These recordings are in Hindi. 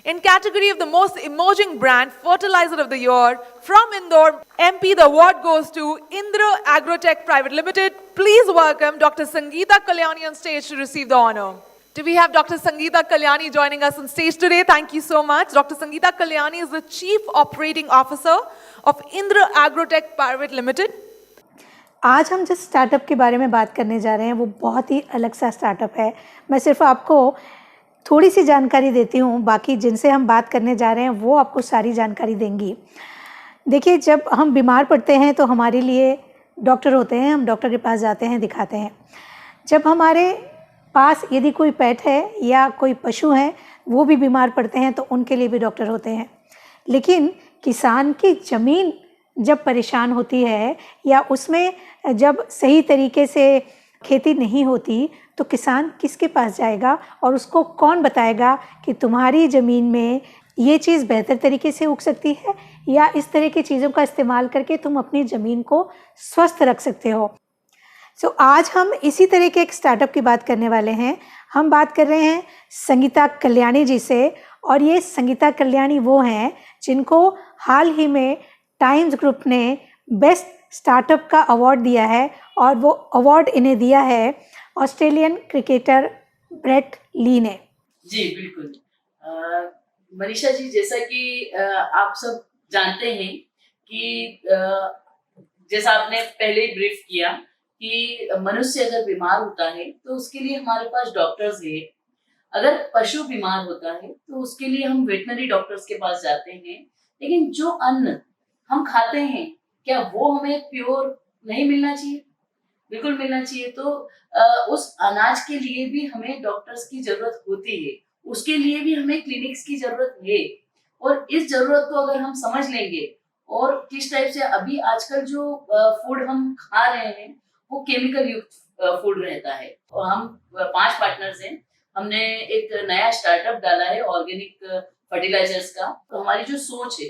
In category of the most emerging brand, Fertilizer of the Year, from Indore, MP, the award goes to Indra Agrotech Private Limited. Please welcome Dr. Sangeeta Kalyani on stage to receive the honor. Do we have Dr. Sangeeta Kalyani joining us on stage today? Thank you so much. Dr. Sangeeta Kalyani is the Chief Operating Officer of Indra Agrotech Private Limited. आज हम जिस स्टार्टअप के बारे में बात करने जा रहे हैं वो बहुत ही अलग सा स्टार्टअप है। मैं सिर्फ आपको थोड़ी सी जानकारी देती हूँ, बाकी जिनसे हम बात करने जा रहे हैं वो आपको सारी जानकारी देंगी। देखिए, जब हम बीमार पड़ते हैं तो हमारे लिए डॉक्टर होते हैं, हम डॉक्टर के पास जाते हैं, दिखाते हैं। जब हमारे पास यदि कोई पेट है या कोई पशु है वो भी बीमार पड़ते हैं तो उनके लिए भी डॉक्टर होते हैं। लेकिन किसान की ज़मीन जब परेशान होती है या उसमें जब सही तरीके से खेती नहीं होती तो किसान किसके पास जाएगा और उसको कौन बताएगा कि तुम्हारी ज़मीन में ये चीज़ बेहतर तरीके से उग सकती है या इस तरह की चीज़ों का इस्तेमाल करके तुम अपनी ज़मीन को स्वस्थ रख सकते हो। आज हम इसी तरह के एक स्टार्टअप की बात करने वाले हैं। हम बात कर रहे हैं संगीता कल्याणी जी से, और ये संगीता कल्याणी वो हैं जिनको हाल ही में टाइम्स ग्रुप ने बेस्ट स्टार्टअप का अवार्ड दिया है, और वो अवार्ड इन्हें दिया है ऑस्ट्रेलियन क्रिकेटर ब्रेट ली ने। जी बिल्कुल। मनीषा जी, जैसा कि आप सब जानते हैं कि जैसा आपने पहले ही ब्रीफ किया कि मनुष्य अगर बीमार होता है तो उसके लिए हमारे पास डॉक्टर्स है। अगर पशु बीमार होता है तो उसके लिए हम वेटनरी डॉक्टर्स के पास जाते हैं। लेकिन जो अन्न हम खाते हैं क्या वो हमें प्योर नहीं मिलना चाहिए? बिल्कुल मिलना चाहिए। तो उस अनाज के लिए भी हमें डॉक्टर्स की जरूरत होती है, उसके लिए भी हमें क्लिनिक्स की जरूरत है। और इस जरूरत को अगर हम समझ लेंगे और किस टाइप से अभी आजकल जो फूड हम खा रहे हैं वो केमिकल युक्त फूड रहता है। और हम 5 पार्टनर्स हैं। हमने एक नया स्टार्टअप डाला है ऑर्गेनिक फर्टिलाइजर्स का। तो हमारी जो सोच है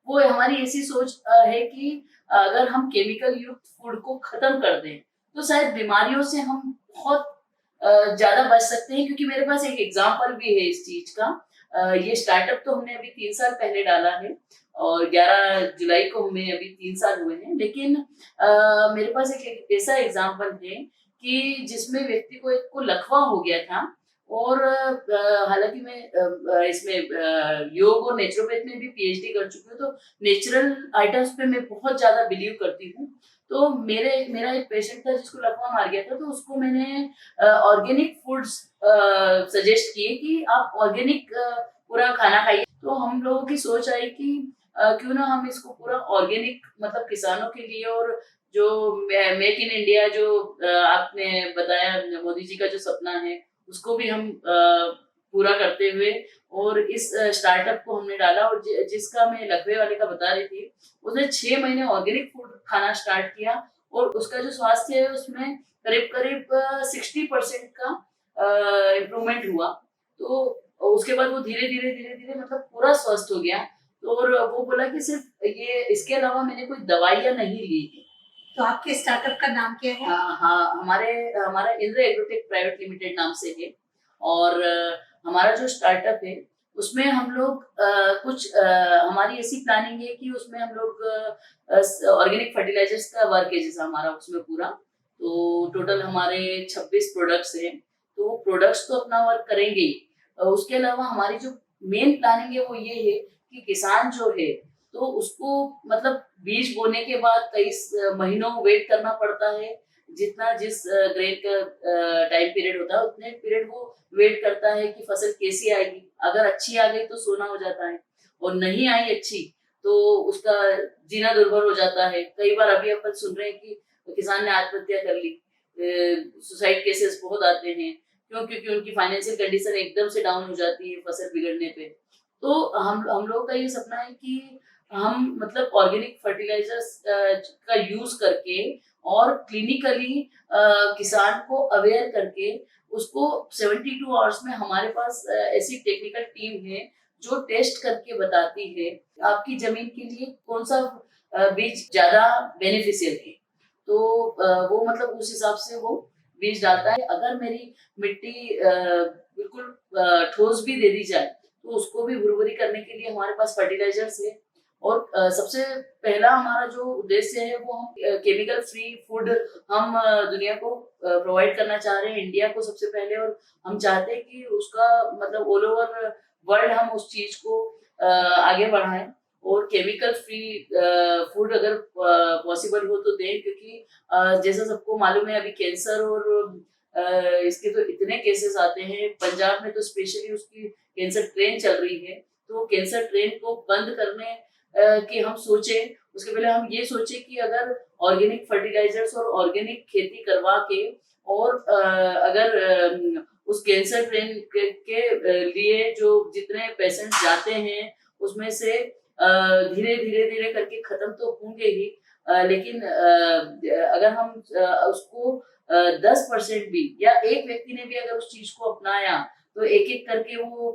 वो हमारी ऐसी सोच है कि अगर हम केमिकल युक्त फूड को खत्म कर दें तो शायद बीमारियों से हम बहुत ज्यादा बच सकते हैं। क्योंकि मेरे पास एक एग्जांपल भी है इस चीज का। ये स्टार्टअप तो हमने अभी 3 साल पहले डाला है और 11 जुलाई को हमें अभी 3 साल हुए हैं। लेकिन मेरे पास एक ऐसा एग्जांपल है कि जिसमें व्यक्ति को लकवा हो गया था। और हालांकि मैं इसमें योग और नेचुरोपैथ में भी पीएचडी कर चुकी हूँ, तो नेचुरल आइटम्स पे मैं बहुत ज्यादा बिलीव करती हूँ। तो मेरा एक पेशेंट था जिसको लकवा मार गया था, तो उसको मैंने ऑर्गेनिक फूड्स सजेस्ट किए कि आप ऑर्गेनिक पूरा खाना खाइए। तो हम लोगों की सोच आई कि क्यों ना हम इसको पूरा ऑर्गेनिक, मतलब किसानों के लिए, और जो मेक इन इंडिया जो आपने बताया मोदी जी का जो सपना है उसको भी हम पूरा करते हुए और इस स्टार्टअप को हमने डाला। और जिसका मैं लकवे वाले का बता रही थी, उसने 6 महीने ऑर्गेनिक फूड खाना स्टार्ट किया और उसका जो स्वास्थ्य है उसमें करीब करीब 60% का इम्प्रूवमेंट हुआ। तो उसके बाद वो धीरे धीरे मतलब पूरा स्वस्थ हो गया। तो और वो बोला कि सिर्फ ये, इसके अलावा मैंने कोई दवाइयां नहीं ली है। तो आपके स्टार्टअप का नाम क्या है? हाँ, हमारा इंद्र एग्रोटेक प्राइवेट लिमिटेड नाम से है। और हमारा जो स्टार्टअप है उसमें हम लोग कुछ हमारी ऐसी प्लानिंग है कि उसमें हम लोग ऑर्गेनिक फर्टिलाइजर्स का वर्क है जैसा हमारा उसमें पूरा। तो टोटल हमारे 26 प्रोडक्ट्स हैं। तो वो प्रोडक्ट्स तो अपना वर्क करेंगे ही। उसके अलावा हमारी जो मेन प्लानिंग है वो ये है कि किसान जो है तो उसको मतलब बीज बोने के बाद कई महीनों वेट करना पड़ता है। जितना जिस ग्रेन का टाइम पीरियड होता है उतने पीरियड वो वेट करता है कि फसल कैसी आएगी। अगर अच्छी आ गई तो सोना हो जाता है, और नहीं आई अच्छी तो उसका जीना दुर्भर हो जाता है। कई बार अभी अपन सुन रहे हैं कि किसान ने आत्महत्या कर ली। सुसाइड केसेस बहुत आते हैं। क्यों? क्योंकि उनकी फाइनेंशियल कंडीशन एकदम से डाउन हो जाती है फसल बिगड़ने पे। तो हम लोगों का ये सपना है कि हम मतलब ऑर्गेनिक फर्टिलाइजर्स का यूज करके और क्लिनिकली किसान को अवेयर करके उसको 72 आवर्स में हमारे पास ऐसी टेक्निकल टीम है जो टेस्ट करके बताती है आपकी जमीन के लिए कौन सा बीज ज्यादा बेनिफिशियल है। तो वो मतलब उस हिसाब से वो बीज डालता है। अगर मेरी मिट्टी बिल्कुल ठोस भी दे दी जाए तो उसको भी भुरभुरी करने के लिए हमारे पास फर्टिलाइजर्स है। और सबसे पहला हमारा जो उद्देश्य है वो हम केमिकल फ्री फूड हम दुनिया को प्रोवाइड करना चाह रहे हैं, इंडिया को सबसे पहले। और हम चाहते हैं कि उसका मतलब ऑल ओवर वर्ल्ड हम उस चीज को आगे बढ़ाएं और केमिकल फ्री फूड अगर पॉसिबल हो तो दें, क्योंकि जैसा सबको मालूम है अभी कैंसर और इसके तो इतने केसेस आते हैं। पंजाब में तो स्पेशली उसकी कैंसर ट्रेन चल रही है, तो कैंसर ट्रेन को बंद करने कि हम सोचे उसके पहले हम ये सोचे कि अगर ऑर्गेनिक फर्टिलाइजर्स और ऑर्गेनिक खेती करवा के और अगर उस कैंसर ट्रेन के लिए जो जितने पेशेंट्स जाते हैं उसमें से धीरे धीरे धीरे करके खत्म तो होंगे ही, लेकिन अगर हम उसको 10% भी या एक व्यक्ति ने भी अगर उस चीज को अपनाया तो एक एक करके वो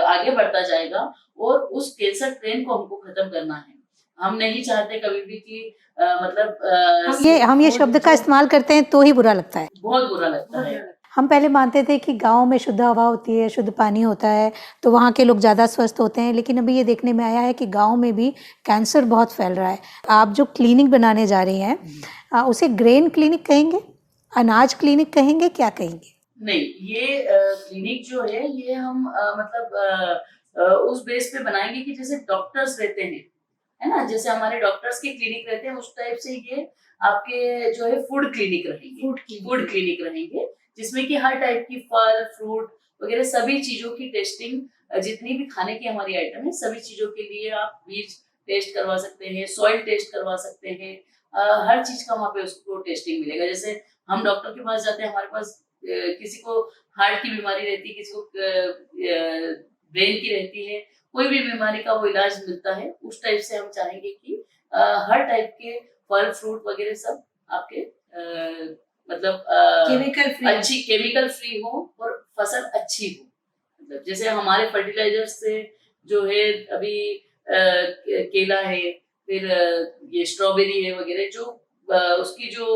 आगे बढ़ता जाएगा और उस कैंसर ट्रेन को हमको खत्म करना है। हम नहीं चाहते कभी भी कि मतलब हम ये शब्द का इस्तेमाल करते हैं तो ही बुरा लगता है, बहुत बुरा लगता है। हम पहले मानते थे कि गांव में शुद्ध हवा होती है, शुद्ध पानी होता है, तो वहाँ के लोग ज़्यादा स्वस्थ होते हैं, लेकिन अभी ये देखने में आया है कि गांव में भी कैंसर बहुत फैल रहा है। आप जो क्लिनिक बनाने जा रही हैं उसे ग्रेन क्लिनिक कहेंगे, अनाज क्लिनिक कहेंगे, क्या कहेंगे? नहीं, ये क्लिनिक जो है ये हम मतलब उस बेस पे बनाएंगे कि जैसे डॉक्टर्स रहते हैं, है ना, जैसे हमारे डॉक्टर्स के क्लिनिक रहते हैं उस टाइप से ये आपके जो है फूड क्लिनिक रहेंगे, फूड क्लिनिक रहेंगे, जिसमें कि हर टाइप की फल फ्रूट वगैरह सभी चीजों की टेस्टिंग, जितनी भी खाने की हमारी आइटम है सभी चीजों के लिए आप बीज टेस्ट करवा सकते हैं, सॉइल टेस्ट करवा सकते हैं, हर चीज का वहाँ पे उसको टेस्टिंग मिलेगा। जैसे हम डॉक्टर के पास जाते हैं, हमारे पास किसी को हार्ट की बीमारी रहती है, किसी को ब्रेन की रहती है, कोई भी बीमारी का वो इलाज मिलता है। उस टाइप से हम चाहेंगे कि हर टाइप के फल फ्रूट वगैरह सब आपके मतलब केमिकल फ्री हो और फसल अच्छी हो। मतलब जैसे हमारे फर्टिलाइजर से जो है अभी केला है, फिर ये स्ट्रॉबेरी है वगैरह, जो उसकी जो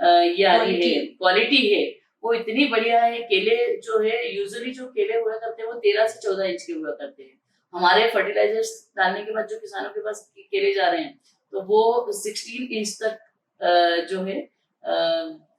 ये आ रही है क्वालिटी है वो इतनी बढ़िया है। केले जो है यूजुअली जो केले हुआ करते हैं वो 13 से 14 इंच के हुआ करते हैं। हमारे फर्टिलाइजर्स डालने के बाद जो किसानों के पास केले जा रहे हैं तो वो 16 इंच तक जो है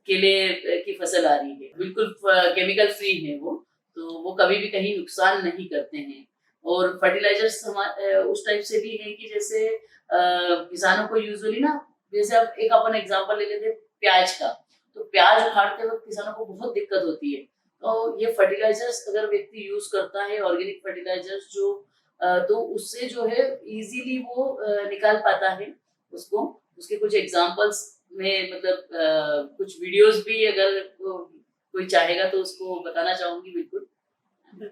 केले की फसल आ रही है, बिल्कुल केमिकल फ्री है वो, तो वो कभी भी कहीं नुकसान नहीं करते हैं। और फर्टिलाइजर्स उस टाइप से भी है कि जैसे किसानों को यूजुअली ना, जैसे अब एक अपन एग्जांपल ले लेते हैं प्याज का, तो प्याज उखाड़ते वक्त किसानों को बहुत दिक्कत होती है। तो ये फर्टिलाइजर्स अगर व्यक्ति यूज करता है ऑर्गेनिक फर्टिलाइजर्स जो तो उससे जो है इजीली वो निकाल पाता है उसको। उसके कुछ एग्जांपल्स में मतलब कुछ वीडियोस भी अगर कोई चाहेगा तो उसको बताना चाहूंगी। बिल्कुल,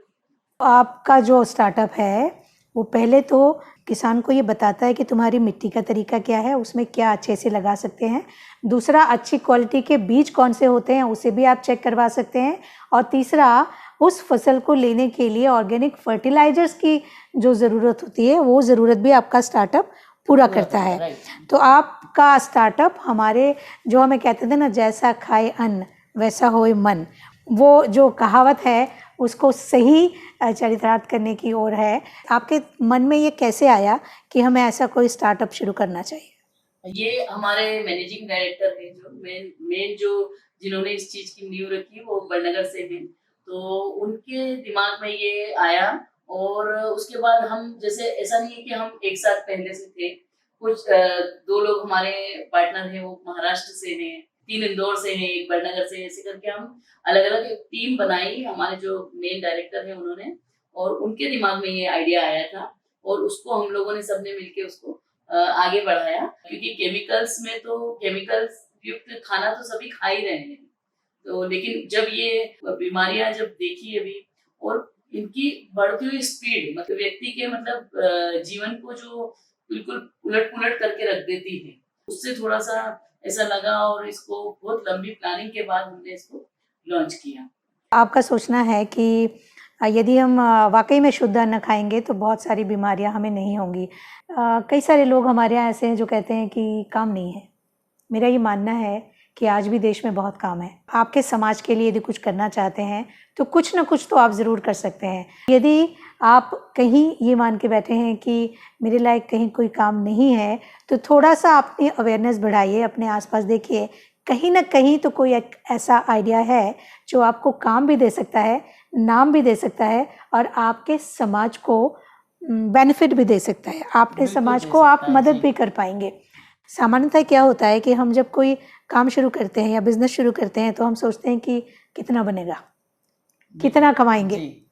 आपका जो स्टार्टअप है वो पहले तो किसान को ये बताता है कि तुम्हारी मिट्टी का तरीका क्या है, उसमें क्या अच्छे से लगा सकते हैं। दूसरा, अच्छी क्वालिटी के बीज कौन से होते हैं उसे भी आप चेक करवा सकते हैं। और तीसरा, उस फसल को लेने के लिए ऑर्गेनिक फर्टिलाइजर्स की जो ज़रूरत होती है वो ज़रूरत भी आपका स्टार्टअप पूरा करता है। तो आपका स्टार्टअप हमारे जो हमें कहते थे ना, जैसा खाए अन्न वैसा होए मन, वो जो कहावत है उसको सही चरितार्थ करने की ओर है। आपके मन में ये कैसे आया कि हमें ऐसा कोई स्टार्टअप शुरू करना चाहिए? ये हमारे मैनेजिंग डायरेक्टर हैं जो मेन जो जिन्होंने इस चीज की नींव रखी वो बड़नगर से हैं, तो उनके दिमाग में ये आया। और उसके बाद हम, जैसे ऐसा नहीं है कि हम एक साथ पहले से थे, कुछ 2 लोग हमारे पार्टनर हैं वो महाराष्ट्र से हैं, 3 इंदौर से हैं, एक बड़नगर से, ऐसे करके हम अलग अलग एक टीम बनाई। हमारे जो मेन डायरेक्टर है उन्होंने, और उनके दिमाग में ये आइडिया आया था और उसको हम लोगों ने सबने मिलके उसको आगे बढ़ाया। क्योंकि केमिकल्स में तो केमिकल्स युक्त खाना तो सभी खा ही रहे हैं, तो लेकिन जब ये बीमारियां जब देखी अभी और इनकी बढ़ती हुई स्पीड, मतलब व्यक्ति के मतलब जीवन को जो बिल्कुल उलट पुलट करके रख देती है, उससे थोड़ा सा ऐसा लगा और इसको बहुत लंबी प्लानिंग के बाद हमने इसको लॉन्च किया। आपका सोचना है कि यदि हम वाकई में शुद्ध अन्न खाएंगे तो बहुत सारी बीमारियां हमें नहीं होंगी। कई सारे लोग हमारे यहाँ ऐसे हैं जो कहते हैं कि काम नहीं है। मेरा ये मानना है कि आज भी देश में बहुत काम है। आपके समाज के लिए यदि कुछ करना चाहते हैं तो कुछ ना कुछ तो आप ज़रूर कर सकते हैं। यदि आप कहीं ये मान के बैठे हैं कि मेरे लायक कहीं कोई काम नहीं है, तो थोड़ा सा अपनी अवेयरनेस बढ़ाइए, अपने आसपास देखिए, कहीं ना कहीं तो कोई एक ऐसा आइडिया है जो आपको काम भी दे सकता है, नाम भी दे सकता है और आपके समाज को बेनिफिट भी दे सकता है। आपने बिल्कुल समाज दे को आप सकता है, मदद जी। भी कर पाएंगे। सामान्यतः क्या होता है कि हम जब कोई काम शुरू करते हैं या बिजनेस शुरू करते हैं तो हम सोचते हैं कि कितना बनेगा, कितना कमाएंगे। जी।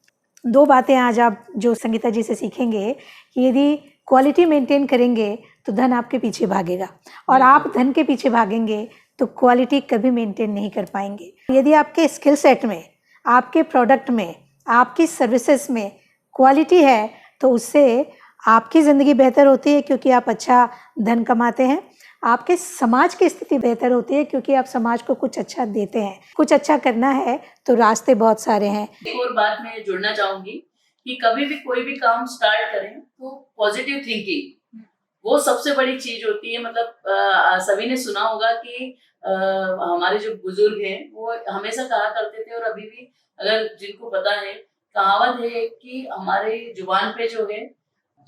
दो बातें आज आप जो संगीता जी से सीखेंगे कि यदि क्वालिटी मेंटेन करेंगे तो धन आपके पीछे भागेगा और आप धन के पीछे भागेंगे तो क्वालिटी कभी मेंटेन नहीं कर पाएंगे। यदि आपके स्किल सेट में, आपके प्रोडक्ट में, आपकी सर्विसेज में क्वालिटी है तो उससे आपकी ज़िंदगी बेहतर होती है क्योंकि आप अच्छा धन कमाते हैं। आपके समाज की स्थिति बेहतर होती है क्योंकि आप समाज को कुछ अच्छा देते हैं। कुछ अच्छा करना है तो रास्ते बहुत सारे हैं। एक और बात मैं जुड़ना चाहूंगी कि कभी भी कोई भी काम स्टार्ट करें तो पॉजिटिव थिंकिंग वो सबसे बड़ी चीज होती है। मतलब सभी ने सुना होगा कि हमारे जो बुजुर्ग हैं वो हमेशा कहा करते थे, और अभी भी अगर जिनको पता है, कहावत है कि हमारे जुबान पे जो है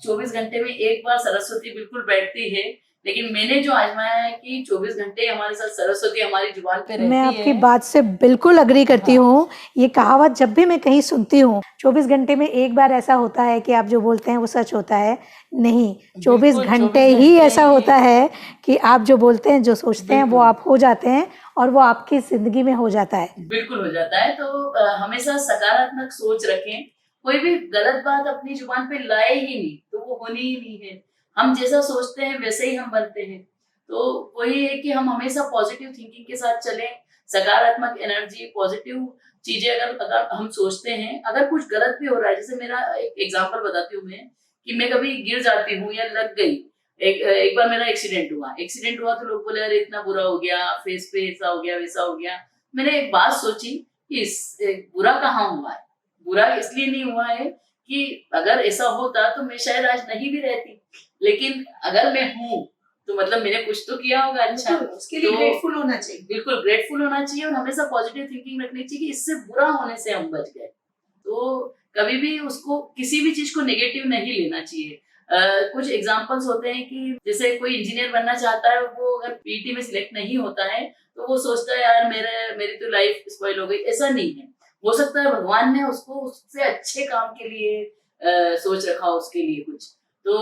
24 घंटे में एक बार सरस्वती बिल्कुल बैठती है। लेकिन मैंने जो आजमाया है कि 24 घंटे हमारे साथ सरस्वती हमारी जुबान पे रहती मैं है। आपकी बात से बिल्कुल अग्री करती हूँ। ये कहावत जब भी मैं कहीं सुनती हूँ, 24 घंटे में एक बार ऐसा होता है कि आप जो बोलते हैं वो सच होता है, नहीं, 24 बिल्कुल, घंटे 24 ही घंटे ऐसा ही- होता है कि आप जो बोलते हैं, जो सोचते हैं वो बिल्कुल। आप हो जाते हैं और वो आपकी जिंदगी में हो जाता है। बिल्कुल हो जाता है। तो हमेशा सकारात्मक सोच रखें। कोई भी गलत बात अपनी जुबान पे लाए ही नहीं तो वो होनी ही नहीं है। हम जैसा सोचते हैं वैसे ही हम बनते हैं। तो वही है कि हम हमेशा पॉजिटिव थिंकिंग के साथ चलें। सकारात्मक एनर्जी, पॉजिटिव चीजें अगर अगर हम सोचते हैं, अगर कुछ गलत भी हो रहा है, जैसे मेरा एक एग्जांपल बताती हूँ मैं कि मैं कभी गिर जाती हूँ या लग गई। एक बार मेरा एक्सीडेंट हुआ तो लोग बोले अरे इतना बुरा हो गया, फेस पे ऐसा हो गया, वैसा हो गया। मैंने एक बात सोची कि बुरा कहाँ हुआ है। बुरा इसलिए नहीं हुआ है कि अगर ऐसा होता तो मैं शायद आज नहीं भी रहती, लेकिन अगर मैं हूँ तो मतलब मैंने कुछ तो किया होगा अच्छा। उसके लिए ग्रेटफुल होना चाहिए। बिल्कुल ग्रेटफुल होना चाहिए और हमेशा पॉजिटिव थिंकिंग रखनी चाहिए कि इससे बुरा होने से हम बच गए। तो कभी भी उसको किसी भी चीज को नेगेटिव नहीं लेना चाहिए। कुछ एग्जांपल्स होते हैं कि जैसे कोई इंजीनियर बनना चाहता है, वो अगर पीटी में सिलेक्ट नहीं होता है तो वो सोचता है यार मेरी तो लाइफ स्पॉइल हो गई। ऐसा नहीं है, हो सकता है भगवान ने उसको उससे अच्छे काम के लिए सोच रखा हो उसके लिए कुछ। तो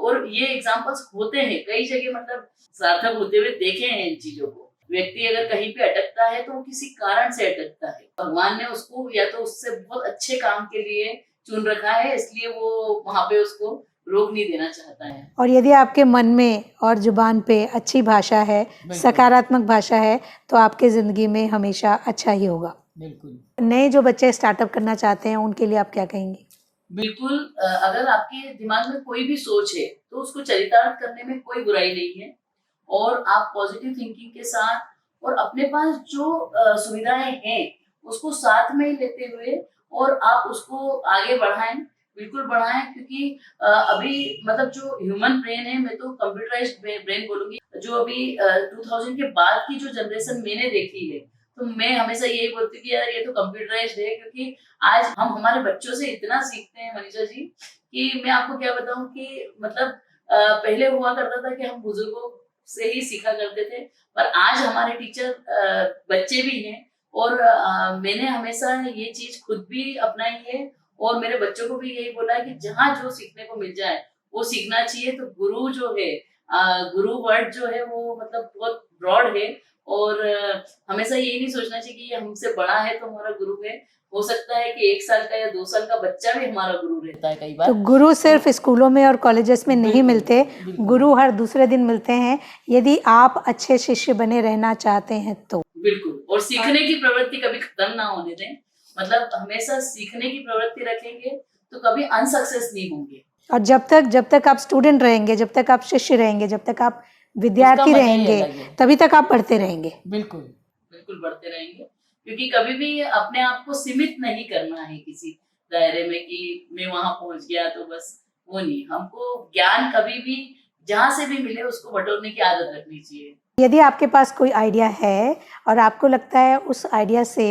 और ये एग्जांपल्स होते हैं कई जगह, मतलब सार्थक होते हुए देखे हैं इन चीजों को। व्यक्ति अगर कहीं पे अटकता है तो वो किसी कारण से अटकता है। भगवान ने उसको या तो उससे बहुत अच्छे काम के लिए चुन रखा है, इसलिए वो वहां पे उसको रोक नहीं देना चाहता है। और यदि आपके मन में और जुबान पे अच्छी भाषा है, सकारात्मक भाषा है, तो आपके ज़िंदगी में हमेशा अच्छा ही होगा। बिल्कुल। नए जो बच्चे स्टार्टअप करना चाहते हैं उनके लिए आप क्या कहेंगे? बिल्कुल, अगर आपके दिमाग में कोई भी सोच है तो उसको चरितार्थ करने में कोई बुराई नहीं है। और आप पॉजिटिव थिंकिंग के साथ और अपने पास जो सुविधाएं हैं उसको साथ में ही लेते हुए और आप उसको आगे बढ़ाएं, बिल्कुल बढ़ाएं। क्योंकि अभी मतलब जो ह्यूमन ब्रेन है, मैं तो कंप्यूटराइज्ड ब्रेन बोलूंगी, जो अभी 2000 के बाद की जो जनरेशन मैंने देखी है, तो मैं हमेशा यही बोलती हूँ कि यार ये तो कंप्यूटराइज्ड है। क्योंकि आज हम हमारे बच्चों से इतना सीखते हैं मनीषा जी कि मैं आपको क्या बताऊं कि मतलब पहले हुआ करता था कि हम बुजुर्गों से ही सीखा करते थे, पर आज हमारे टीचर बच्चे भी हैं। और मैंने हमेशा ये चीज खुद भी अपनाई है और मेरे बच्चों को भी यही बोला है कि जहाँ जो सीखने को मिल जाए वो सीखना चाहिए। तो गुरु जो है, गुरु वर्ड जो है वो मतलब बहुत ब्रॉड है। और हमेशा यही नहीं सोचना चाहिए कि ये हमसे बड़ा है तो हमारा गुरु है। हो सकता है कि 1 साल का या 2 साल का बच्चा भी हमारा गुरु रहता है कई बार। तो गुरु सिर्फ स्कूलों में और कॉलेजेस में नहीं बिल्कुल, मिलते, बिल्कुल। गुरु हर दूसरे दिन मिलते हैं यदि आप अच्छे शिष्य बने रहना चाहते हैं तो। बिल्कुल, और सीखने की प्रवृत्ति कभी खत्म ना होने दें। मतलब हमेशा सीखने की प्रवृत्ति रखेंगे तो कभी अनसक्सेस नहीं होंगे। और जब तक आप स्टूडेंट रहेंगे, जब तक आप शिष्य रहेंगे, जब तक आप विद्यार्थी उसका मजा ही रहेंगे, अलग है। तभी तक आप बढ़ते रहेंगे। बिल्कुल। बिल्कुल बढ़ते रहेंगे। क्योंकि कभी भी अपने आप को सीमित नहीं करना है किसी दायरे में कि मैं वहां पहुंच गया तो बस, वो नहीं। हमको ज्ञान कभी भी जहां से भी मिले उसको बटोरने की आदत रखनी चाहिए। यदि आपके पास कोई आइडिया है और आपको लगता है उस आइडिया से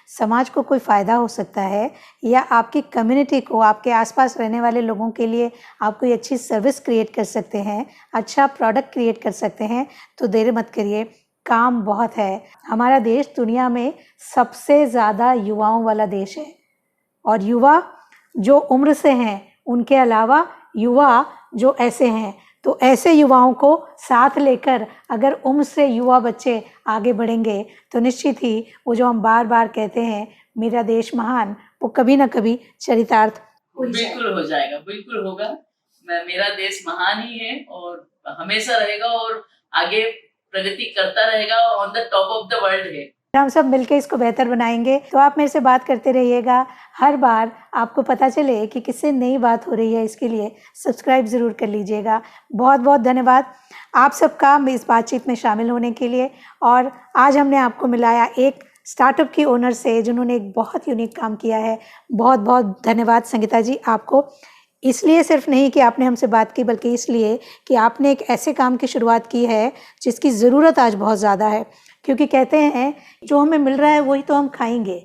समाज को कोई फ़ायदा हो सकता है या आपकी कम्युनिटी को, आपके आसपास रहने वाले लोगों के लिए आप कोई अच्छी सर्विस क्रिएट कर सकते हैं, अच्छा प्रोडक्ट क्रिएट कर सकते हैं, तो देर मत करिए, काम बहुत है। हमारा देश दुनिया में सबसे ज़्यादा युवाओं वाला देश है और युवा जो उम्र से हैं, उनके अलावा युवा जो ऐसे हैं, तो ऐसे युवाओं को साथ लेकर अगर उम्र से युवा बच्चे आगे बढ़ेंगे तो निश्चित ही वो जो हम बार बार कहते हैं मेरा देश महान, वो कभी ना कभी चरितार्थ हो ही जाएगा। बिल्कुल हो जाएगा, बिल्कुल होगा। मेरा देश महान ही है और हमेशा रहेगा और आगे प्रगति करता रहेगा, on the top of the world है। हम सब मिलकर इसको बेहतर बनाएंगे। तो आप मेरे से बात करते रहिएगा, हर बार आपको पता चले कि किससे नई बात हो रही है, इसके लिए सब्सक्राइब ज़रूर कर लीजिएगा। बहुत बहुत धन्यवाद आप सबका इस बातचीत में शामिल होने के लिए। और आज हमने आपको मिलाया एक स्टार्टअप की ओनर से जिन्होंने एक बहुत यूनिक काम किया है। बहुत बहुत धन्यवाद संगीता जी आपको, इसलिए सिर्फ नहीं कि आपने हमसे बात की, बल्कि इसलिए कि आपने एक ऐसे काम की शुरुआत की है जिसकी ज़रूरत आज बहुत ज़्यादा है। क्योंकि कहते हैं जो हमें मिल रहा है वही तो हम खाएंगे,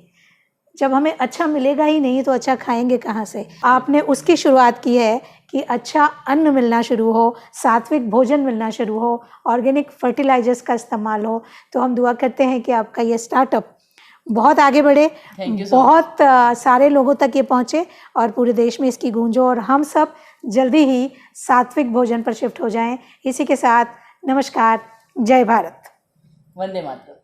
जब हमें अच्छा मिलेगा ही नहीं तो अच्छा खाएंगे कहाँ से। आपने उसकी शुरुआत की है कि अच्छा अन्न मिलना शुरू हो, सात्विक भोजन मिलना शुरू हो, ऑर्गेनिक फर्टिलाइजर्स का इस्तेमाल हो। तो हम दुआ करते हैं कि आपका ये स्टार्टअप बहुत आगे बढ़े, बहुत सारे लोगों तक ये पहुँचे और पूरे देश में इसकी गूंज हो और हम सब जल्दी ही सात्विक भोजन पर शिफ्ट हो जाएं। इसी के साथ नमस्कार, जय भारत, वंदे मातरम।